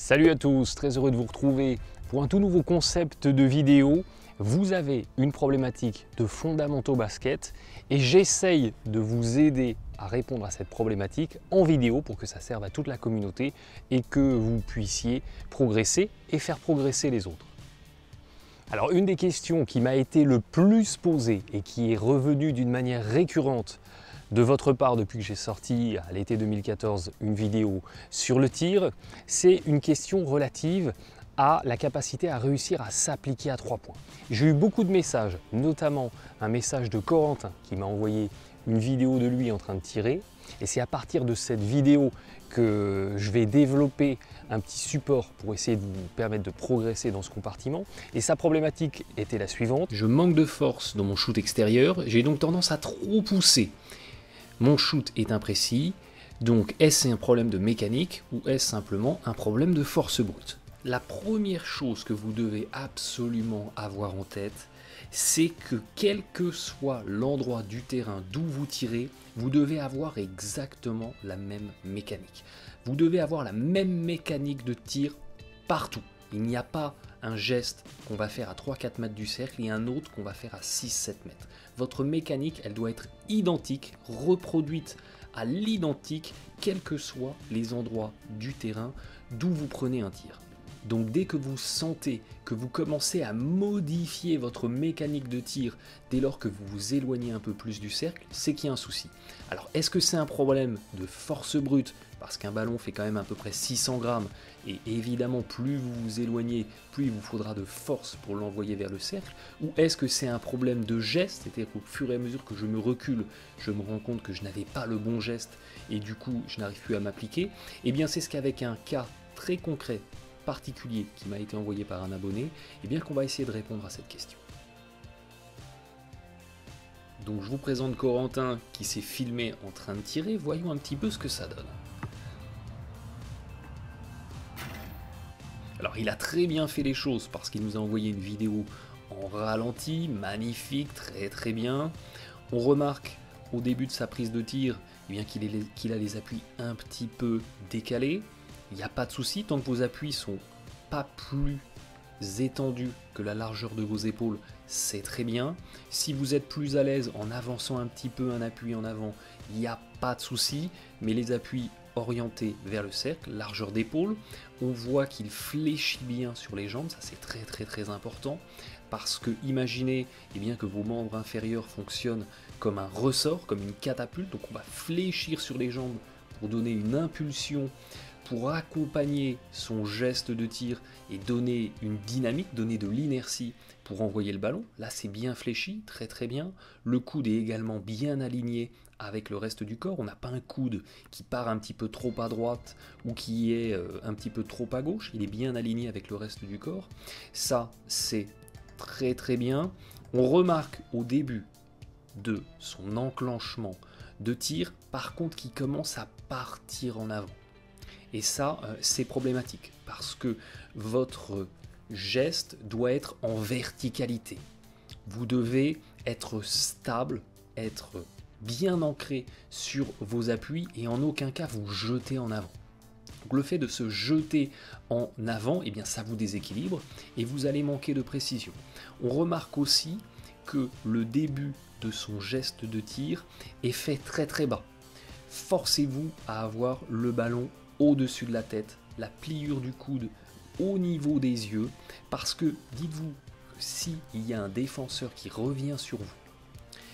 Salut à tous, très heureux de vous retrouver pour un tout nouveau concept de vidéo. Vous avez une problématique de fondamentaux basket et j'essaye de vous aider à répondre à cette problématique en vidéo pour que ça serve à toute la communauté et que vous puissiez progresser et faire progresser les autres. Alors une des questions qui m'a été le plus posée et qui est revenue d'une manière récurrente de votre part depuis que j'ai sorti à l'été 2014 une vidéo sur le tir, c'est une question relative à la capacité à réussir à s'appliquer à 3 points. J'ai eu beaucoup de messages, notamment un message de Corentin qui m'a envoyé une vidéo de lui en train de tirer. Et c'est à partir de cette vidéo que je vais développer un petit support pour essayer de vous permettre de progresser dans ce compartiment. Et sa problématique était la suivante. Je manque de force dans mon shoot extérieur, j'ai donc tendance à trop pousser. Mon shoot est imprécis, donc est-ce un problème de mécanique ou est-ce simplement un problème de force brute? La première chose que vous devez absolument avoir en tête, c'est que quel que soit l'endroit du terrain d'où vous tirez, vous devez avoir exactement la même mécanique. Vous devez avoir la même mécanique de tir partout. Il n'y a pas un geste qu'on va faire à 3-4 mètres du cercle et un autre qu'on va faire à 6-7 mètres. Votre mécanique, elle doit être identique, reproduite à l'identique, quels que soient les endroits du terrain d'où vous prenez un tir. Donc dès que vous sentez que vous commencez à modifier votre mécanique de tir dès lors que vous vous éloignez un peu plus du cercle, c'est qu'il y a un souci. Alors est-ce que c'est un problème de force brute parce qu'un ballon fait quand même à peu près 600 grammes et évidemment plus vous vous éloignez, plus il vous faudra de force pour l'envoyer vers le cercle, ou est-ce que c'est un problème de geste, c'est-à-dire qu'au fur et à mesure que je me recule, je me rends compte que je n'avais pas le bon geste et du coup je n'arrive plus à m'appliquer? Eh bien c'est ce qu'avec un cas très concret particulier qui m'a été envoyé par un abonné, et bien qu'on va essayer de répondre à cette question. Donc je vous présente Corentin qui s'est filmé en train de tirer, voyons un petit peu ce que ça donne. Alors il a très bien fait les choses parce qu'il nous a envoyé une vidéo en ralenti, magnifique, très bien. On remarque au début de sa prise de tir eh bien qu'il a les appuis un petit peu décalés. Il n'y a pas de souci, tant que vos appuis sont pas plus étendus que la largeur de vos épaules, c'est très bien. Si vous êtes plus à l'aise en avançant un petit peu un appui en avant, il n'y a pas de souci, mais les appuis orientés vers le cercle, largeur d'épaule, on voit qu'il fléchit bien sur les jambes, ça c'est très important, parce que imaginez eh bien, que vos membres inférieurs fonctionnent comme un ressort, comme une catapulte, donc on va fléchir sur les jambes pour donner une impulsion, pour accompagner son geste de tir et donner une dynamique, donner de l'inertie pour envoyer le ballon. Là c'est bien fléchi, très bien. Le coude est également bien aligné avec le reste du corps. On n'a pas un coude qui part un petit peu trop à droite ou qui est un petit peu trop à gauche. Il est bien aligné avec le reste du corps. Ça c'est très bien. On remarque au début de son enclenchement de tir, par contre, qui commence à partir en avant. Et ça, c'est problématique parce que votre geste doit être en verticalité. Vous devez être stable, être bien ancré sur vos appuis et en aucun cas vous jeter en avant. Donc le fait de se jeter en avant, eh bien ça vous déséquilibre et vous allez manquer de précision. On remarque aussi que le début de son geste de tir est fait très bas. Forcez-vous à avoir le ballon au-dessus de la tête, la pliure du coude au niveau des yeux, parce que dites-vous, s'il y a un défenseur qui revient sur vous,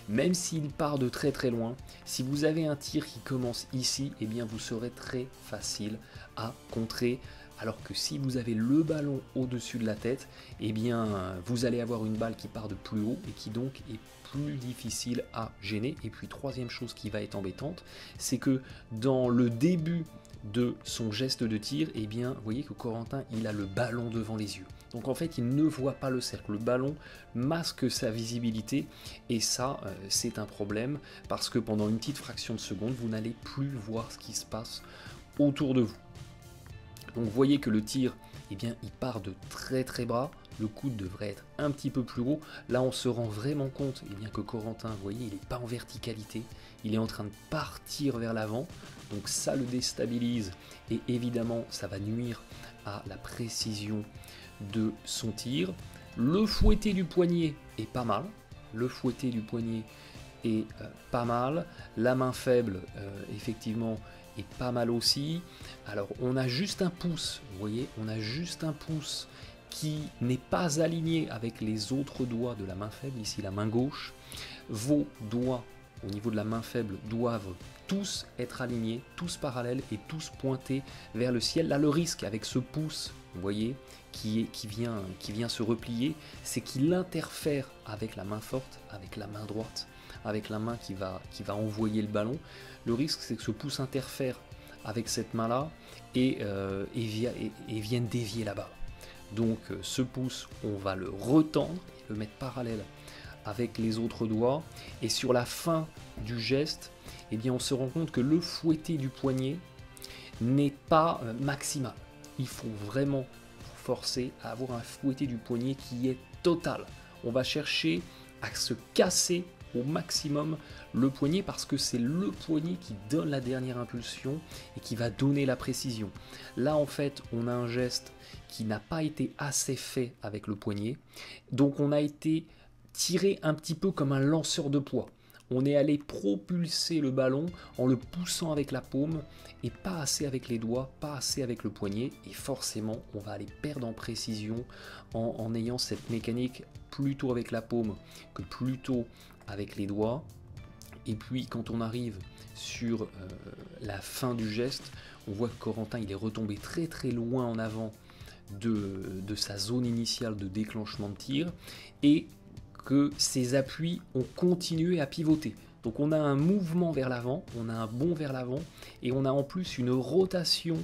même s'il part de très loin, si vous avez un tir qui commence ici, eh bien vous serez très facile à contrer, alors que si vous avez le ballon au-dessus de la tête, eh bien vous allez avoir une balle qui part de plus haut et qui donc est plus difficile à gêner. Et puis troisième chose qui va être embêtante, c'est que dans le début de son geste de tir, eh bien, vous voyez que Corentin, il a le ballon devant les yeux. Donc en fait, il ne voit pas le cercle. Le ballon masque sa visibilité et ça, c'est un problème parce que pendant une petite fraction de seconde, vous n'allez plus voir ce qui se passe autour de vous. Donc vous voyez que le tir, eh bien, il part de très très bas. Le coude devrait être un petit peu plus haut. Là, on se rend vraiment compte eh bien, que Corentin, vous voyez, il n'est pas en verticalité. Il est en train de partir vers l'avant. Donc ça le déstabilise. Et évidemment, ça va nuire à la précision de son tir. Le fouetté du poignet est pas mal. Le fouetté du poignet est pas mal. La main faible, effectivement, est pas mal aussi. Alors, on a juste un pouce, vous voyez, on a juste un pouce qui n'est pas aligné avec les autres doigts de la main faible, ici la main gauche. Vos doigts, au niveau de la main faible, doivent tous être alignés, tous parallèles et tous pointés vers le ciel. Là, le risque avec ce pouce, vous voyez, qui vient se replier, c'est qu'il interfère avec la main forte, avec la main droite, avec la main qui va envoyer le ballon. Le risque, c'est que ce pouce interfère avec cette main-là et vienne dévier la balle. Donc ce pouce, on va le retendre et le mettre parallèle avec les autres doigts. Et sur la fin du geste, eh bien, on se rend compte que le fouetté du poignet n'est pas maximal. Il faut vraiment forcer à avoir un fouetté du poignet qui est total. On va chercher à se casser au maximum le poignet parce que c'est le poignet qui donne la dernière impulsion et qui va donner la précision. Là en fait on a un geste qui n'a pas été assez fait avec le poignet, donc on a été tiré un petit peu comme un lanceur de poids. On est allé propulser le ballon en le poussant avec la paume et pas assez avec les doigts, pas assez avec le poignet, et forcément on va aller perdre en précision en ayant cette mécanique plutôt avec la paume que plutôt avec les doigts. Et puis quand on arrive sur la fin du geste, on voit que Corentin il est retombé très très loin en avant de sa zone initiale de déclenchement de tir et que ses appuis ont continué à pivoter. Donc on a un mouvement vers l'avant, on a un bond vers l'avant et on a en plus une rotation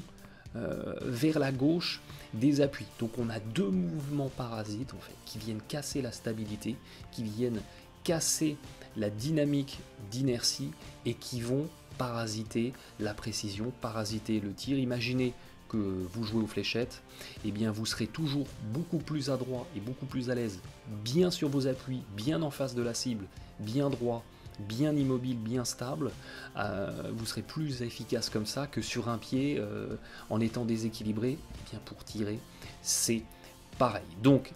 vers la gauche des appuis. Donc on a deux mouvements parasites en fait, qui viennent casser la stabilité, qui viennent casser la dynamique d'inertie et qui vont parasiter la précision, parasiter le tir. Imaginez que vous jouez aux fléchettes, et bien vous serez toujours beaucoup plus adroit et beaucoup plus à l'aise, bien sur vos appuis, bien en face de la cible, bien droit, bien immobile, bien stable. Vous serez plus efficace comme ça que sur un pied en étant déséquilibré. Et bien pour tirer, c'est pareil. Donc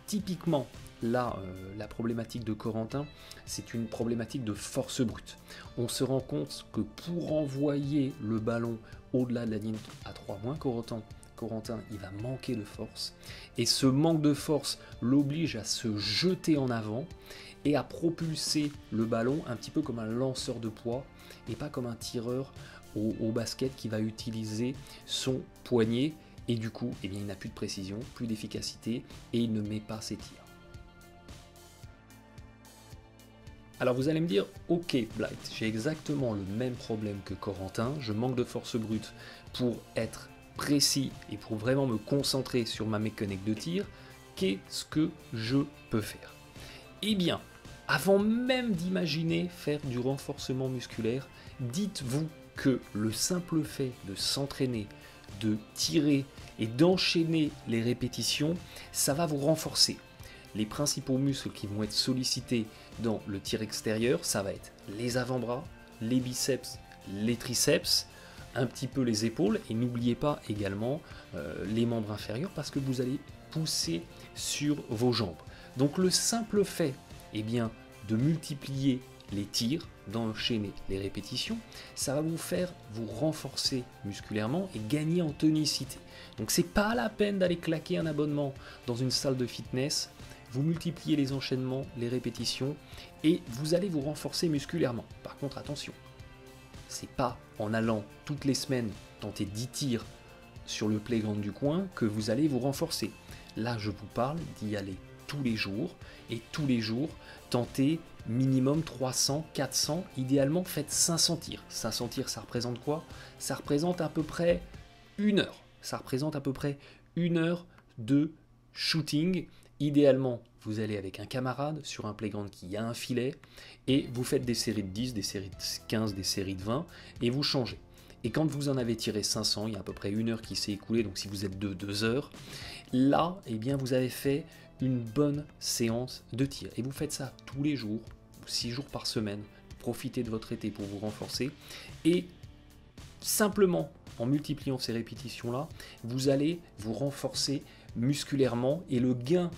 typiquement, là, la problématique de Corentin, c'est une problématique de force brute. On se rend compte que pour envoyer le ballon au-delà de la ligne à 3 points, Corentin, il va manquer de force. Et ce manque de force l'oblige à se jeter en avant et à propulser le ballon un petit peu comme un lanceur de poids et pas comme un tireur au basket qui va utiliser son poignet. Et du coup, eh bien, il n'a plus de précision, plus d'efficacité et il ne met pas ses tirs. Alors vous allez me dire, ok Blight, j'ai exactement le même problème que Corentin, je manque de force brute pour être précis et pour vraiment me concentrer sur ma mécanique de tir, qu'est-ce que je peux faire? Eh bien, avant même d'imaginer faire du renforcement musculaire, dites-vous que le simple fait de s'entraîner, de tirer et d'enchaîner les répétitions, ça va vous renforcer. Les principaux muscles qui vont être sollicités dans le tir extérieur, ça va être les avant-bras, les biceps, les triceps, un petit peu les épaules, et n'oubliez pas également les membres inférieurs parce que vous allez pousser sur vos jambes. Donc le simple fait bien, de multiplier les tirs, d'enchaîner les répétitions, ça va vous faire vous renforcer musculairement et gagner en tonicité. Donc c'est pas la peine d'aller claquer un abonnement dans une salle de fitness. Vous multipliez les enchaînements, les répétitions et vous allez vous renforcer musculairement. Par contre, attention, c'est pas en allant toutes les semaines tenter 10 tirs sur le playground du coin que vous allez vous renforcer. Là, je vous parle d'y aller tous les jours et tous les jours tenter minimum 300, 400, idéalement faites 500 tirs. 500 tirs, ça représente quoi? Ça représente à peu près 1 heure. Ça représente à peu près 1 heure de shooting. Idéalement, vous allez avec un camarade sur un playground qui a un filet et vous faites des séries de 10, des séries de 15, des séries de 20 et vous changez. Et quand vous en avez tiré 500, il y a à peu près 1 heure qui s'est écoulée, donc si vous êtes de 2 heures, là, eh bien, vous avez fait une bonne séance de tir. Et vous faites ça tous les jours, 6 jours par semaine. Profitez de votre été pour vous renforcer. Et simplement, en multipliant ces répétitions-là, vous allez vous renforcer musculairement et le gain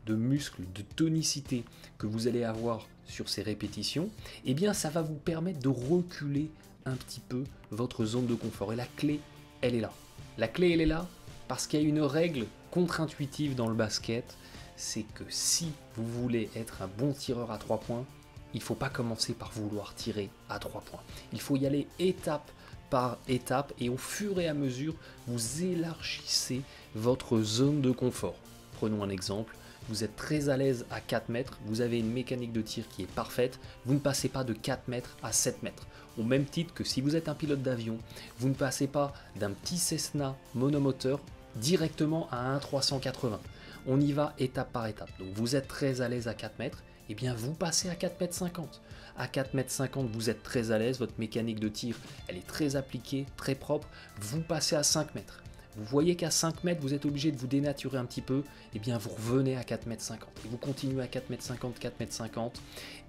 de muscle, de tonicité que vous allez avoir sur ces répétitions, eh bien ça va vous permettre de reculer un petit peu votre zone de confort. Et la clé, elle est là. La clé, elle est là parce qu'il y a une règle contre-intuitive dans le basket, c'est que si vous voulez être un bon tireur à 3 points, il ne faut pas commencer par vouloir tirer à 3 points. Il faut y aller étape par étape et au fur et à mesure, vous élargissez votre zone de confort. Prenons un exemple. Vous êtes très à l'aise à 4 mètres, vous avez une mécanique de tir qui est parfaite, vous ne passez pas de 4 mètres à 7 mètres. Au même titre que si vous êtes un pilote d'avion, vous ne passez pas d'un petit Cessna monomoteur directement à un 380. On y va étape par étape. Donc vous êtes très à l'aise à 4 mètres, et bien vous passez à 4 mètres 50. À 4 mètres 50, vous êtes très à l'aise, votre mécanique de tir, elle est très appliquée, très propre, vous passez à 5 mètres. Vous voyez qu'à 5 mètres, vous êtes obligé de vous dénaturer un petit peu, et bien vous revenez à 4 mètres 50. Et vous continuez à 4 mètres 50, 4 mètres 50.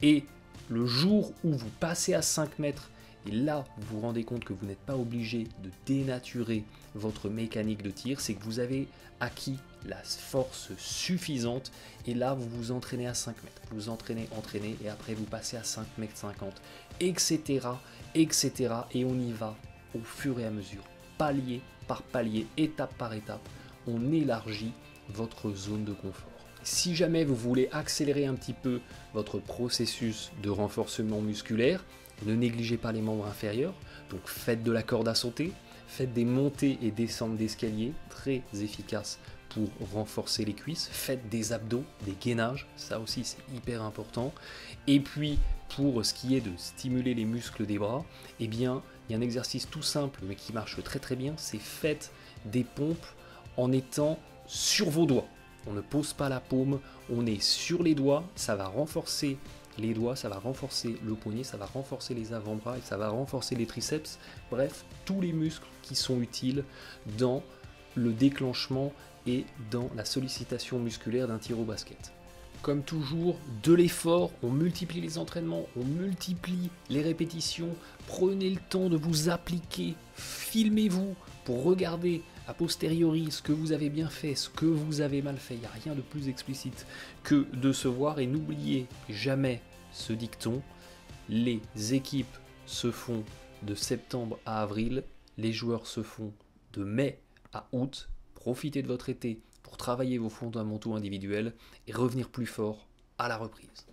Et le jour où vous passez à 5 mètres, et là vous vous rendez compte que vous n'êtes pas obligé de dénaturer votre mécanique de tir, c'est que vous avez acquis la force suffisante, et là vous vous entraînez à 5 mètres. Vous entraînez, et après vous passez à 5 mètres 50, etc., etc. Et on y va au fur et à mesure, palier par palier, étape par étape, on élargit votre zone de confort. Si jamais vous voulez accélérer un petit peu votre processus de renforcement musculaire, ne négligez pas les membres inférieurs, donc faites de la corde à sauter, faites des montées et descentes d'escalier, très efficaces pour renforcer les cuisses, faites des abdos, des gainages, ça aussi c'est hyper important. Et puis pour ce qui est de stimuler les muscles des bras, eh bien il y a un exercice tout simple mais qui marche très très bien, c'est faites des pompes en étant sur vos doigts. On ne pose pas la paume, on est sur les doigts, ça va renforcer les doigts, ça va renforcer le poignet, ça va renforcer les avant-bras et ça va renforcer les triceps. Bref, tous les muscles qui sont utiles dans le déclenchement et dans la sollicitation musculaire d'un tir au basket. Comme toujours, de l'effort, on multiplie les entraînements, on multiplie les répétitions, prenez le temps de vous appliquer, filmez-vous pour regarder a posteriori ce que vous avez bien fait, ce que vous avez mal fait. Il n'y a rien de plus explicite que de se voir, et n'oubliez jamais ce dicton, les équipes se font de septembre à avril, les joueurs se font de mai à août. Profitez de votre été pour travailler vos fondamentaux individuels et revenir plus fort à la reprise.